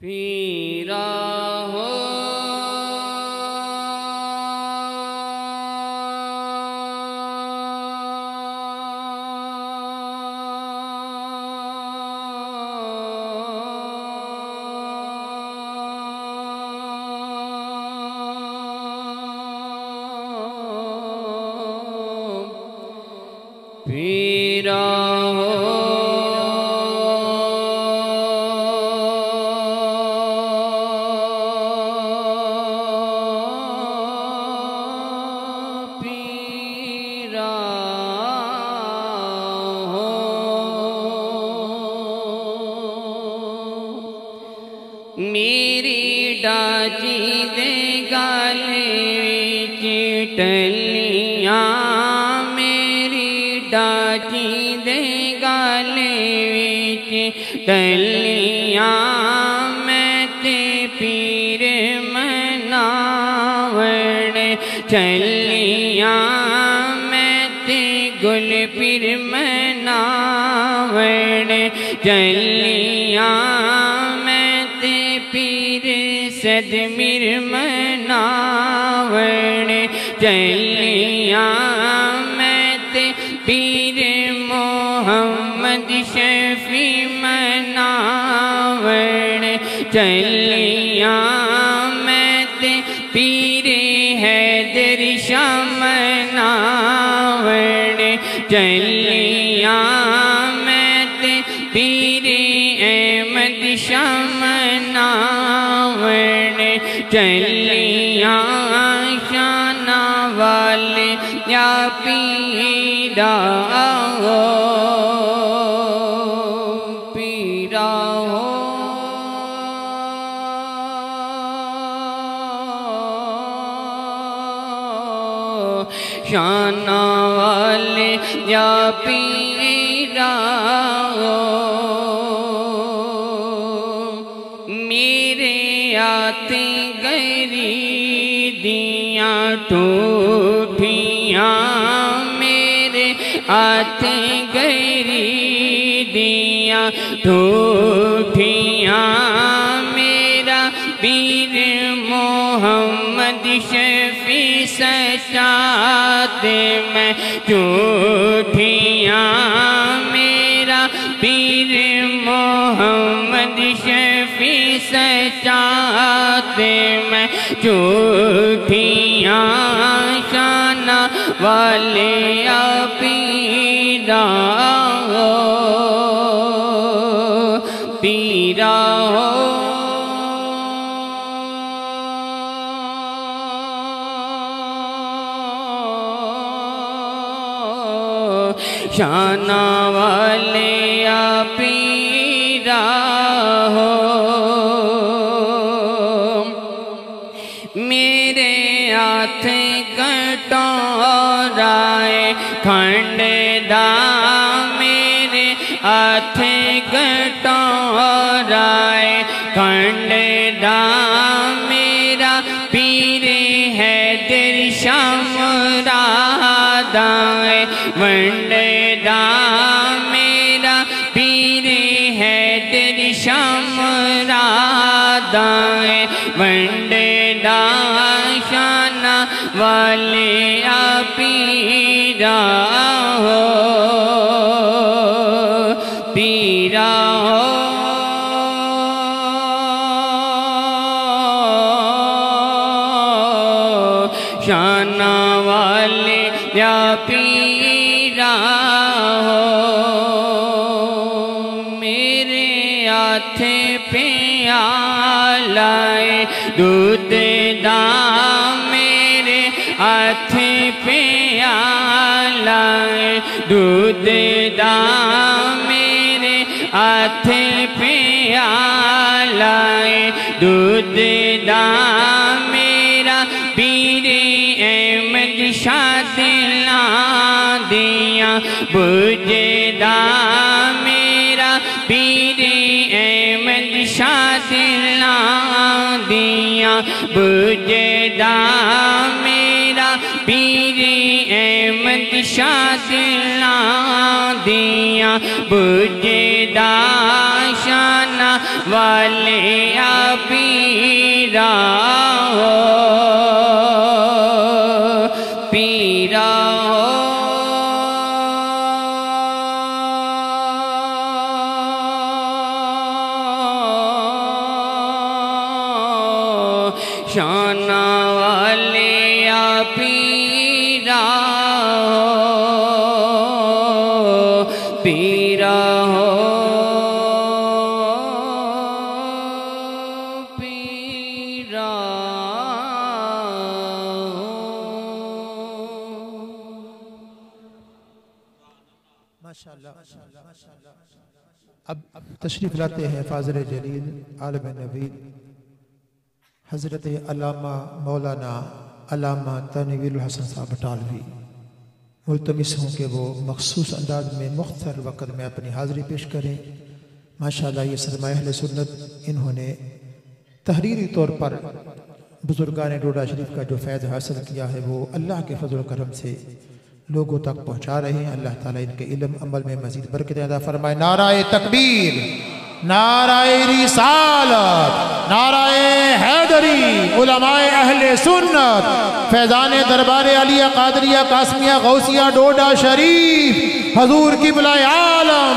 पीरा हो पीरा हो मेरी डाची दे गाले चिटलियाँ, मेरी डाची दे गाले चिटलियाँ, मैं ते पीर मनावण चलियाँ, मैं ते गुल पीर मनावण चलियाँ, पीर सदमिर मनावण चलियाँ, मैं ते पीर मोहम्मद शफी मनावण चलियाँ, मैं ते पीर हैदर शाह मनावण चलियाँ, मैं ते पीर अहमद शाह मनावण चलियाँ, शाना वाले या पीरा हो, पीरा हो शाना वाले या पीरा हो, मेरे आते गरीदियाँ टूटियाँ, मेरे आते गरीदियाँ टूटियाँ, मेरा पीर मोहम्मद शफी सचात में टूटियाँ, मेरा पीर मोहम्मद शफी सचात में टूटियाँ, शाना वाले या पीरा हो, पीरा हो शाना वाले या पीरा हो, मेरे हाथ कटोराए खंडदा, मेरे हाथ कटोराए खंडदा, मेरा पीर हैदर शाह मुरादाए वंडदा, मेरा पीर हैदर शाह मुरादाए वंडदा, शाना वाले या पीरा हो, पीरा हो शाना वाले या पीरा हो, मेरे हाथ पे आलाए दूध दा, मेरे हाथ पे आलाए दूध दा, मेरे हाथ पे आलाए दूध दा, मेरा पीर अहमद शाह दिला दिया बुझदा, मेरा पीर अहमद शाह दिला दिया बुझदा, मेरा पीर मेरी अहमद शाह दिला दिया बुझदा शाना वाले पीरा हो पीरा हो शाना वाले पीरा हो पीरा हो पीरा माशाअल्लाह। अब तशरीफ़ लाते हैं फाज़िल जलील आलिम नबील हज़रत अल्लामा मौलाना अल्लामा तनवीरुल हसन साहब बटालवी। मुल्तमिस हूँ कि वो मखसूस अंदाज में मुख्तर वक़्त में अपनी हाज़िरी पेश करें। माशाअल्लाह ये सरमाए अहले सुन्नत इन्होंने तहरीरी तौर पर बुज़ुर्गान डोडा शरीफ का जो फ़ैज़ हासिल किया है वो अल्लाह के फजल करम से लोगों तक पहुँचा रहे हैं। अल्लाह ताला इनके इल्म अमल में मज़ीद बरकत अता फरमाए। नाराए तकबीर, नाराए रिसालत, नाराए हैदरी, उलमाए अहले सुन्नत, फैज़ान दरबार अलिया कादरिया कासमिया गौसिया डोडा शरीफ, हजूर क़िबला आलम।